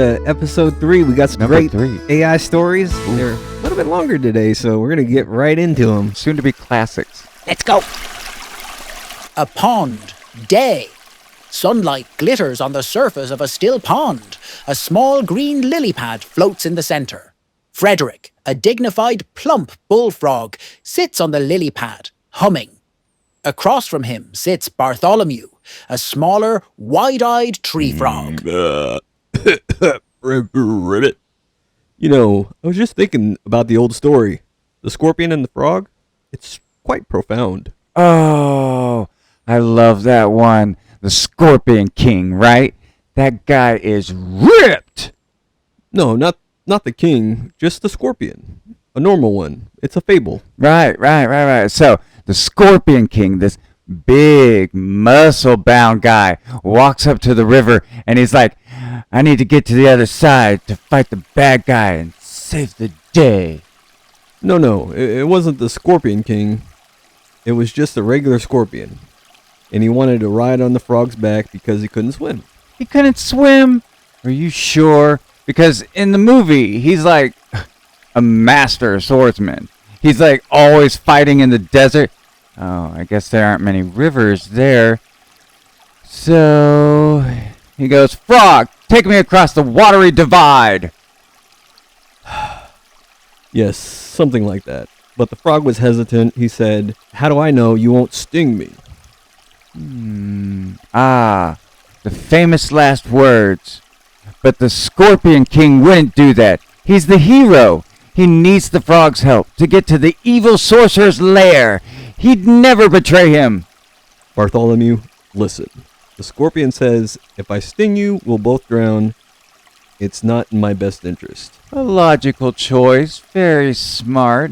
to episode 3. We got some Number great 3. AI stories. They're a little bit longer today, so we're going to get right into them. Soon to be classics. Let's go. A pond. Day. Sunlight glitters on the surface of a still pond. A small green lily pad floats in the center. Frederick, a dignified, plump bullfrog, sits on the lily pad, humming. Across from him sits Bartholomew, a smaller, wide-eyed tree frog. Ribbit. You know, I was just thinking about the old story. The scorpion and the frog. It's quite profound. Oh, I love that one. The Scorpion King, right? That guy is ripped. No, not the king, just the scorpion. A normal one. It's a fable. Right. So, the Scorpion King, this big, muscle-bound guy, walks up to the river, and he's like, I need to get to the other side to fight the bad guy and save the day. No, it wasn't the Scorpion King. It was just a regular scorpion. And he wanted to ride on the frog's back because he couldn't swim. He couldn't swim? Are you sure? Because in the movie, he's like a master swordsman. He's like always fighting in the desert. Oh, I guess there aren't many rivers there. So he goes, Frog, take me across the watery divide. Yes, something like that. But the frog was hesitant. He said, how do I know you won't sting me? The famous last words. But the Scorpion King wouldn't do that. He's the hero. He needs the frog's help to get to the evil sorcerer's lair. He'd never betray him. Bartholomew, listen. The scorpion says, if I sting you, we'll both drown. It's not in my best interest. A logical choice. Very smart.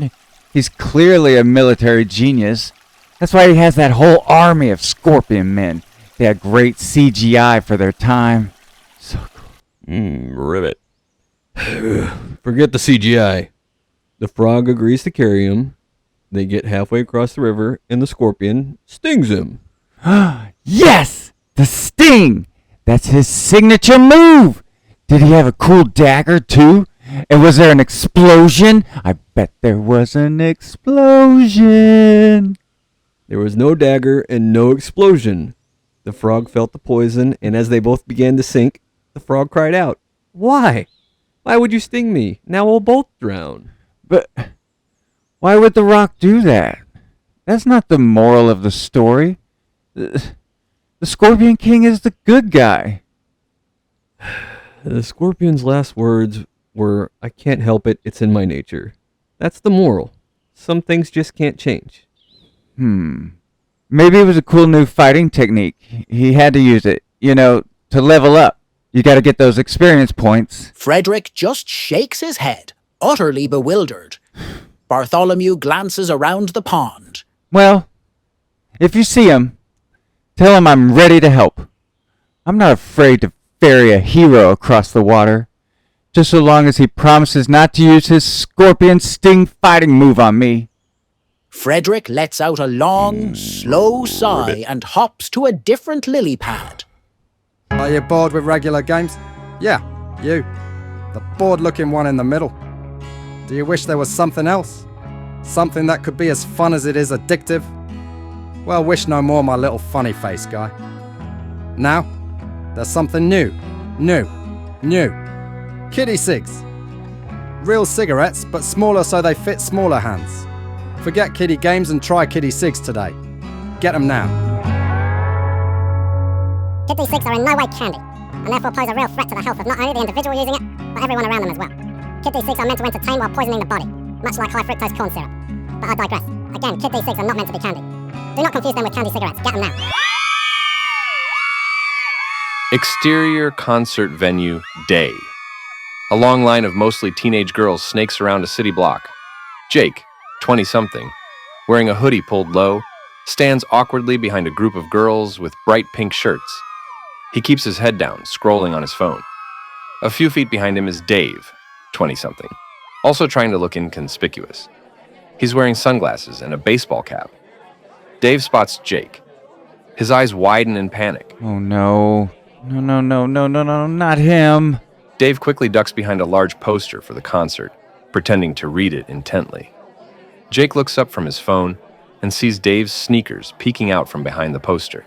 He's clearly a military genius. That's why he has that whole army of scorpion men. They had great CGI for their time. So cool. Ribbit. Forget the CGI. The frog agrees to carry him. They get halfway across the river, and the scorpion stings him. Yes! The sting! That's his signature move! Did he have a cool dagger, too? And was there an explosion? I bet there was an explosion. There was no dagger and no explosion. The frog felt the poison, and as they both began to sink, the frog cried out, Why? Why would you sting me? Now we'll both drown. But why would the rock do that? That's not the moral of the story. The Scorpion King is the good guy. The scorpion's last words were, I can't help it, it's in my nature. That's the moral. Some things just can't change. Maybe it was a cool new fighting technique. He had to use it, to level up. You gotta get those experience points. Frederick just shakes his head, utterly bewildered. Bartholomew glances around the pond. Well, if you see him, tell him I'm ready to help. I'm not afraid to ferry a hero across the water, just so long as he promises not to use his scorpion sting fighting move on me. Frederick lets out a long, slow sigh and hops to a different lily pad. Are you bored with regular games? Yeah, you. The bored-looking one in the middle. Do you wish there was something else? Something that could be as fun as it is addictive? Well, wish no more, my little funny face guy. Now, there's something new. Kiddie cigs. Real cigarettes, but smaller so they fit smaller hands. Forget kiddie games and try kiddie cigs today. Get them now. Kiddie cigs are in no way candy, and therefore pose a real threat to the health of not only the individual using it, but everyone around them as well. Kiddie cigs are meant to entertain while poisoning the body, much like high fructose corn syrup. But I digress. Again, kiddie cigs are not meant to be candy. Do not confuse them with candy cigarettes. Get them now. Exterior concert venue, day. A long line of mostly teenage girls snakes around a city block. Jake, 20-something, wearing a hoodie pulled low, stands awkwardly behind a group of girls with bright pink shirts. He keeps his head down, scrolling on his phone. A few feet behind him is Dave, 20-something, also trying to look inconspicuous. He's wearing sunglasses and a baseball cap. Dave spots Jake. His eyes widen in panic. Oh no. No, not him. Dave quickly ducks behind a large poster for the concert, pretending to read it intently. Jake looks up from his phone and sees Dave's sneakers peeking out from behind the poster.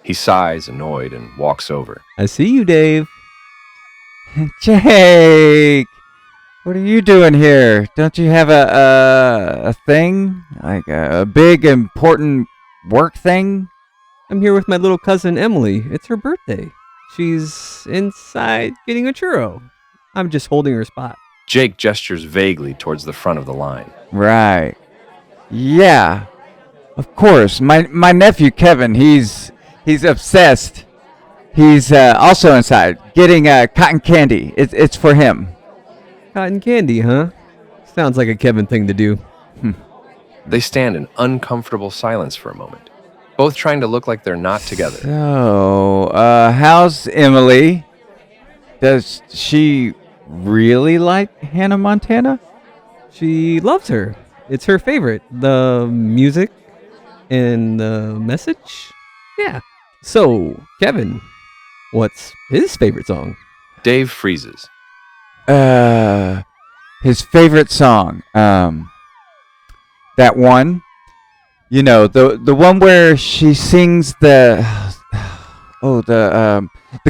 He sighs, annoyed, and walks over. I see you, Dave. Jake, what are you doing here? Don't you have a thing? Like a big, important work thing? I'm here with my little cousin Emily. It's her birthday. She's inside getting a churro. I'm just holding her spot. Jake gestures vaguely towards the front of the line. Right. Yeah. Of course. My nephew Kevin, he's obsessed. He's also inside getting cotton candy. It's for him. Cotton candy, huh? Sounds like a Kevin thing to do. They stand in uncomfortable silence for a moment, both trying to look like they're not together. So, how's Emily? Does she really like Hannah Montana? She loves her. It's her favorite. The music and the message. Yeah. So, Kevin, what's his favorite song? Dave freezes. His favorite song. That one. You know, the one where she sings the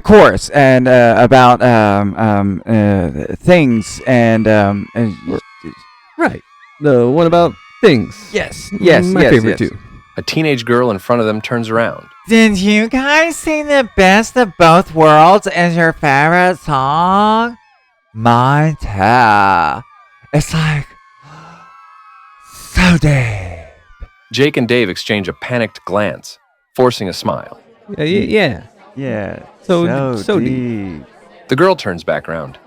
chorus and about things and Right. The one about things. yes, My favorite too. A teenage girl in front of them turns around. Did you guys see the best of both worlds as your favorite song? Mine too. It's like so deep. Jake and Dave exchange a panicked glance, forcing a smile. Yeah. Yeah. So deep. The girl turns back around.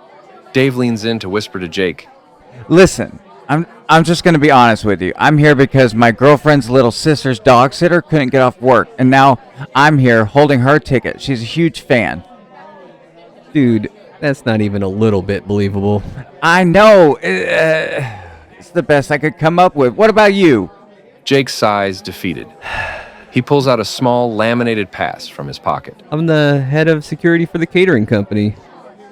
Dave leans in to whisper to Jake. Listen, I'm just gonna be honest with you. I'm here because my girlfriend's little sister's dog sitter couldn't get off work, and now I'm here holding her ticket. She's a huge fan. Dude, that's not even a little bit believable. I know. It's the best I could come up with. What about you? Jake sighs, defeated. He pulls out a small laminated pass from his pocket. I'm the head of security for the catering company.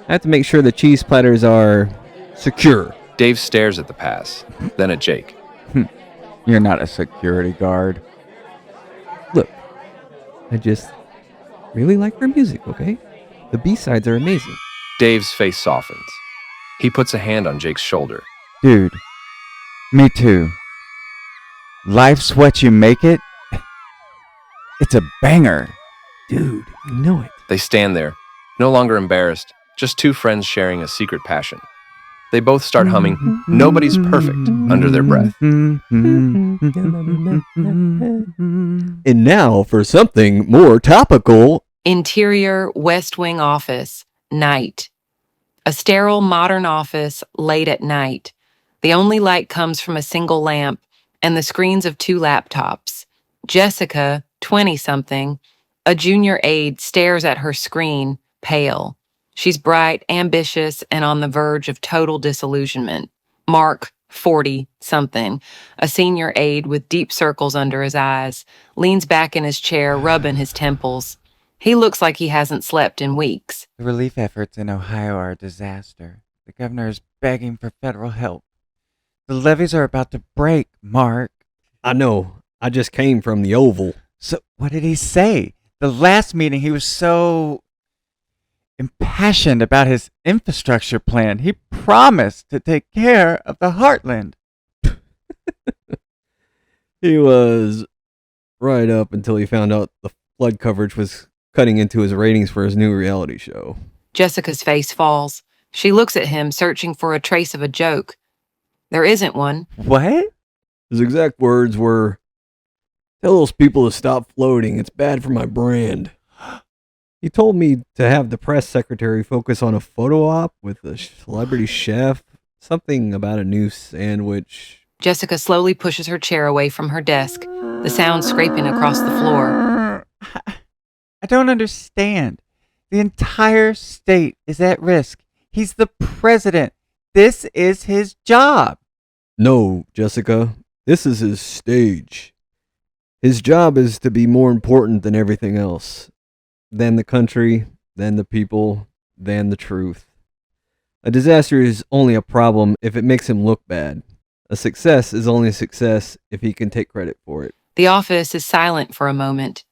I have to make sure the cheese platters are secure. Dave stares at the pass, then at Jake. You're not a security guard. Look, I just really like her music, okay? The B-sides are amazing. Dave's face softens. He puts a hand on Jake's shoulder. Dude, me too. Life's what you make it. It's a banger. Dude, you know it. They stand there, no longer embarrassed, just two friends sharing a secret passion. They both start humming Nobody's Perfect under their breath. And now for something more topical. Interior West Wing office, night. A sterile modern office late at night. The only light comes from a single lamp and the screens of two laptops. Jessica, 20-something, a junior aide, stares at her screen, pale. She's bright, ambitious, and on the verge of total disillusionment. Mark, 40-something, a senior aide with deep circles under his eyes, leans back in his chair, rubbing his temples. He looks like he hasn't slept in weeks. The relief efforts in Ohio are a disaster. The governor is begging for federal help. The levees are about to break, Mark. I know. I just came from the Oval. So, what did he say? The last meeting, he was so impassioned about his infrastructure plan. He promised to take care of the heartland. He was right up until he found out the flood coverage was cutting into his ratings for his new reality show. Jessica's face falls. She looks at him, searching for a trace of a joke. There isn't one. What? His exact words were, "Tell those people to stop floating. It's bad for my brand." He told me to have the press secretary focus on a photo op with a celebrity chef, something about a new sandwich. Jessica slowly pushes her chair away from her desk, the sound scraping across the floor. I don't understand. The entire state is at risk. He's the president. This is his job. No, Jessica, this is his stage. His job is to be more important than everything else. Than the country, than the people, than the truth. A disaster is only a problem if it makes him look bad. A success is only a success if he can take credit for it. The office is silent for a moment.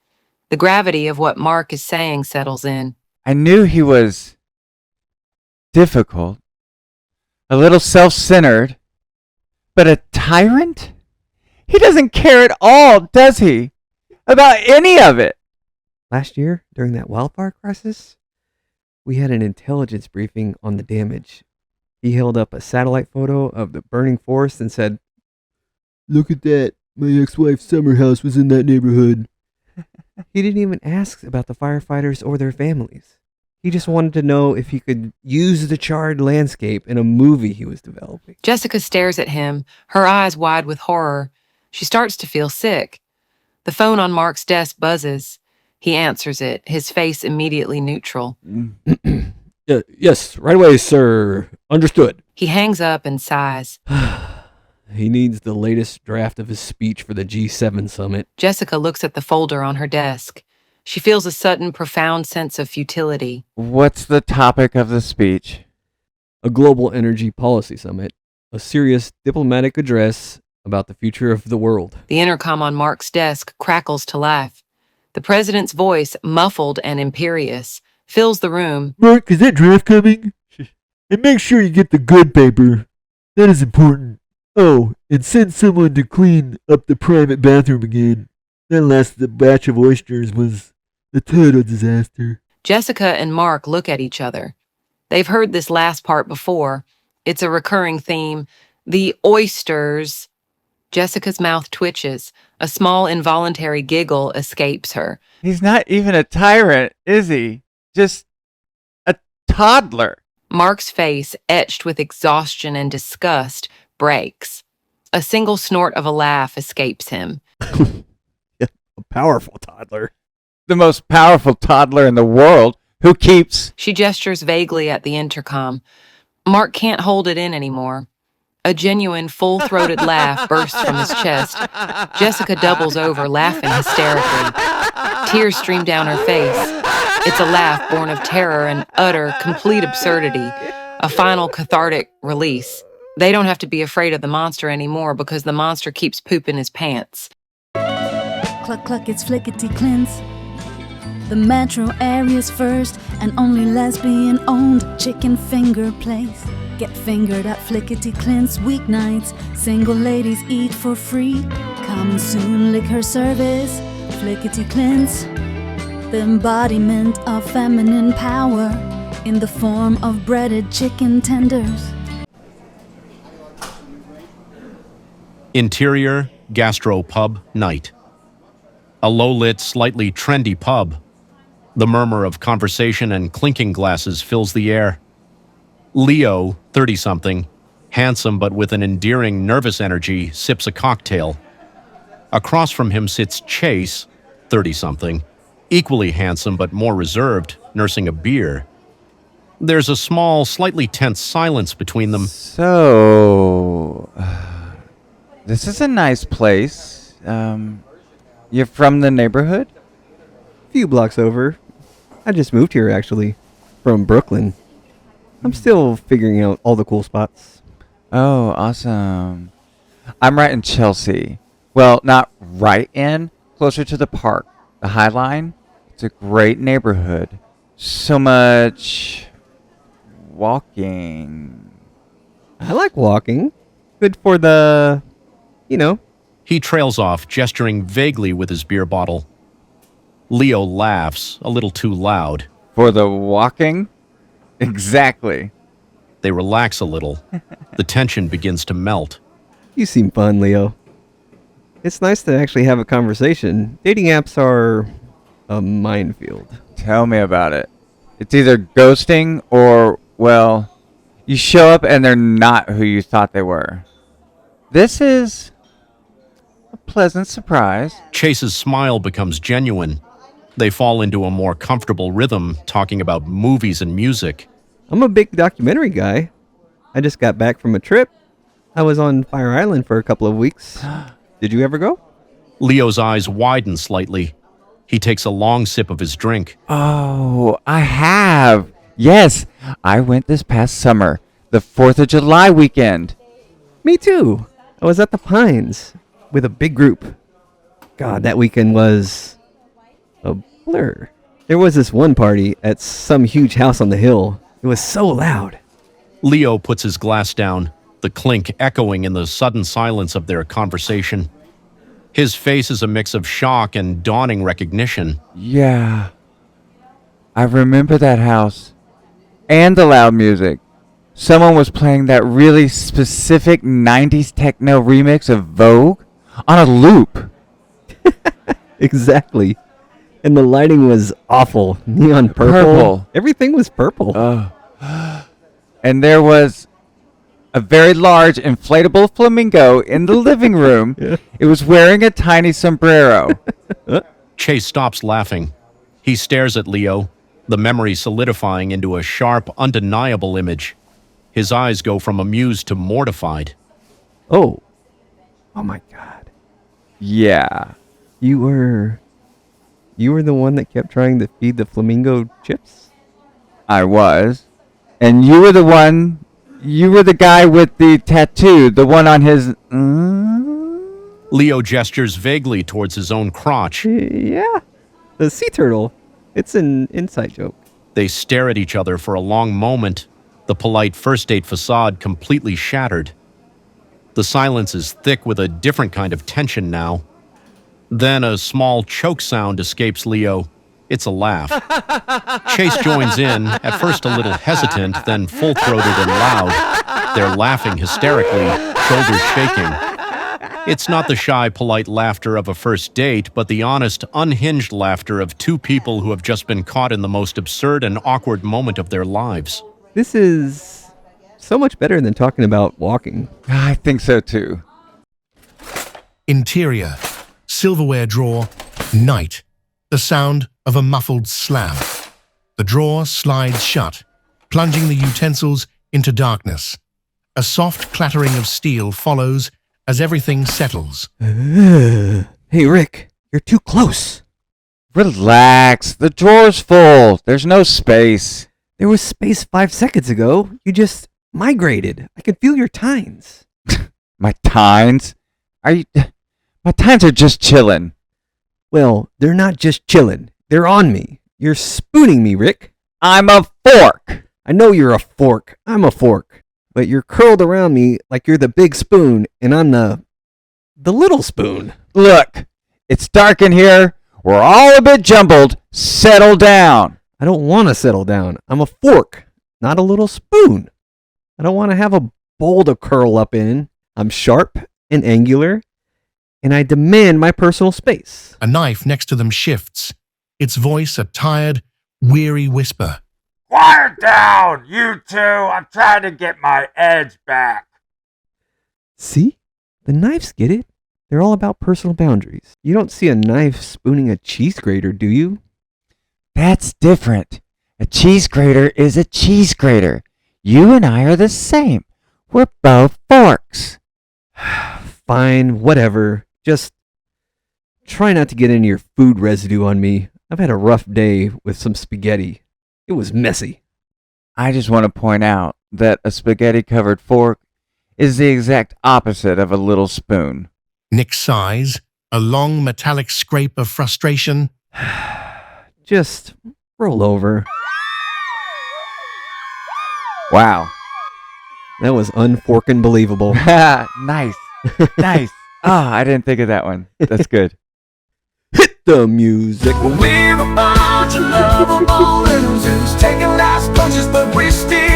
The gravity of what Mark is saying settles in. I knew he was difficult, a little self-centered, but a tyrant? He doesn't care at all, does he? About any of it. Last year, during that wildfire crisis, we had an intelligence briefing on the damage. He held up a satellite photo of the burning forest and said, "Look at that. My ex-wife's summer house was in that neighborhood." He didn't even ask about the firefighters or their families. He just wanted to know if he could use the charred landscape in a movie he was developing. Jessica stares at him, her eyes wide with horror. She starts to feel sick. The phone on Mark's desk buzzes. He answers it, his face immediately neutral. Yes, right away, sir. Understood. He hangs up and sighs. He needs the latest draft of his speech for the G7 summit. Jessica looks at the folder on her desk. She feels a sudden, profound sense of futility. What's the topic of the speech? A global energy policy summit. A serious diplomatic address about the future of the world. The intercom on Mark's desk crackles to life. The president's voice, muffled and imperious, fills the room. Mark, is that draft coming? And make sure you get the good paper. That is important. Oh, and send someone to clean up the private bathroom again. That last batch of oysters was a total disaster. Jessica and Mark look at each other. They've heard this last part before. It's a recurring theme. The oysters. Jessica's mouth twitches. A small involuntary giggle escapes her. He's not even a tyrant, is he? Just a toddler. Mark's face, etched with exhaustion and disgust, breaks. A single snort of a laugh escapes him. A powerful toddler. The most powerful toddler in the world who keeps... She gestures vaguely at the intercom. Mark can't hold it in anymore. A genuine, full-throated laugh bursts from his chest. Jessica doubles over, laughing hysterically. Tears stream down her face. It's a laugh born of terror and utter, complete absurdity. A final cathartic release. They don't have to be afraid of the monster anymore because the monster keeps pooping his pants. Cluck, cluck, it's Flickety Cleanse. The metro area's first and only lesbian-owned chicken finger place. Get fingered at Flickety Cleanse weeknights. Single ladies eat for free. Coming soon, lick her service. Flickety Cleanse, the embodiment of feminine power in the form of breaded chicken tenders. Interior Gastro Pub Night. A low-lit, slightly trendy pub. The murmur of conversation and clinking glasses fills the air. Leo, 30-something, handsome but with an endearing, nervous energy, sips a cocktail. Across from him sits Chase, 30-something, equally handsome but more reserved, nursing a beer. There's a small, slightly tense silence between them. So... this is a nice place. You're from the neighborhood? A few blocks over. I just moved here, actually. From Brooklyn. I'm still figuring out all the cool spots. Oh, awesome. I'm right in Chelsea. Well, not right in, closer to the park. The High Line. It's a great neighborhood. So much walking. I like walking. Good for the, He trails off, gesturing vaguely with his beer bottle. Leo laughs, a little too loud. For the walking? Exactly. They relax a little. The tension begins to melt. You seem fun, Leo. It's nice to actually have a conversation. Dating apps are a minefield. Tell me about it. It's either ghosting or, well, you show up and they're not who you thought they were. This is a pleasant surprise. Chase's smile becomes genuine. They fall into a more comfortable rhythm, talking about movies and music. I'm a big documentary guy. I just got back from a trip. I was on Fire Island for a couple of weeks. Did you ever go? Leo's eyes widen slightly. He takes a long sip of his drink. Oh, I have. Yes, I went this past summer. the 4th of July weekend. Me too. I was at the Pines with a big group. God, that weekend was a blur. There was this one party at some huge house on the hill. It was so loud. Leo puts his glass down, the clink echoing in the sudden silence of their conversation. His face is a mix of shock and dawning recognition. Yeah. I remember that house. And the loud music. Someone was playing that really specific 90s techno remix of Vogue on a loop. Exactly. And the lighting was awful. Neon purple. Everything was purple. And there was a very large inflatable flamingo in the living room. Yeah. It was wearing a tiny sombrero. Chase stops laughing. He stares at Leo, the memory solidifying into a sharp, undeniable image. His eyes go from amused to mortified. Oh my God. Yeah. You were the one that kept trying to feed the flamingo chips? I was. And you were the guy with the tattoo, the one on his... Leo gestures vaguely towards his own crotch. Yeah. The sea turtle. It's an inside joke. They stare at each other for a long moment, the polite first date facade completely shattered. The silence is thick with a different kind of tension now. Then a small choke sound escapes Leo. It's a laugh. Chase joins in, at first a little hesitant, then full-throated and loud. They're laughing hysterically, shoulders shaking. It's not the shy, polite laughter of a first date, but the honest, unhinged laughter of two people who have just been caught in the most absurd and awkward moment of their lives. This is so much better than talking about walking. I think so too. Interior, silverware drawer, night. The sound of a muffled slam. The drawer slides shut, plunging the utensils into darkness. A soft clattering of steel follows as everything settles. Hey, Rick, you're too close. Relax. The drawer's full. There's no space. There was space 5 seconds ago. You just migrated. I can feel your tines. My tines? My tines are just chillin'. Well, they're not just chilling. They're on me. You're spooning me, Rick. I'm a fork. I know you're a fork. I'm a fork. But you're curled around me like you're the big spoon, and I'm the little spoon. Look, it's dark in here. We're all a bit jumbled. Settle down. I don't want to settle down. I'm a fork, not a little spoon. I don't want to have a bowl to curl up in. I'm sharp and angular, and I demand my personal space. A knife next to them shifts, its voice a tired, weary whisper. Quiet down, you two! I'm trying to get my edge back. See? The knives get it. They're all about personal boundaries. You don't see a knife spooning a cheese grater, do you? That's different. A cheese grater is a cheese grater. You and I are the same. We're both forks. Fine, whatever. Just try not to get any of your food residue on me. I've had a rough day with some spaghetti. It was messy. I just want to point out that a spaghetti-covered fork is the exact opposite of a little spoon. Nick sighs, a long metallic scrape of frustration. Just roll over. Wow. That was unforkin' believable. Nice. Nice. I didn't think of that one. That's good. Hit the music. We're a bunch of lovable losers taking last punches, but we're still